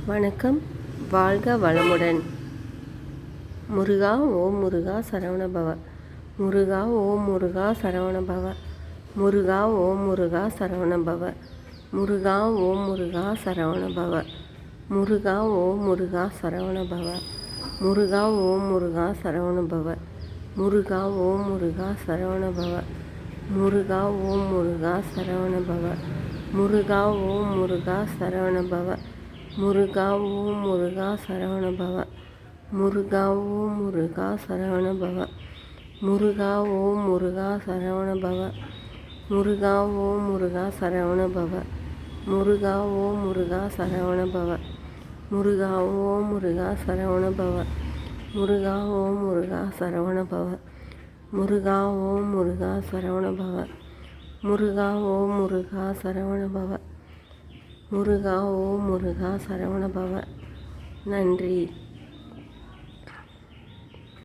வணக்கம். வாழ்க வளமுடன். முருகா ஓம் முருகா சரவணபவ. முருகா ஓம் முருகா சரவணபவ. முருகா ஓம் முருகா சரவணபவ. முருகா ஓம் முருகா சரவணபவ. முருகா ஓம் முருகா சரவணபவ. முருகா ஓம் முருகா சரவணபவ. முருகா ஓம் முருகா சரவணபவ. முருகா ஓம் முருகா சரவணபவ. முருகா ஓம் முருகா சரவணபவ. முருகா ஓம் முருகா சரவணபவ. முருகா ஓம் முருகா சரவணபவ. முருகா ஓம் முருகா சரவணபவ. முருகா ஓம் முருகா சரவணபவ. முருகா ஓம் முருகா சரவணபவ. முருகா ஓம் முருகா சரவணபவ. முருகா ஓம் முருகா சரவணபவ. முருகா ஓம் முருகா சரவணபவ. முருகா ஓம் முருகா சரவணபவ. முருகா ஓம் முருகா சரவணபவ. நன்றி.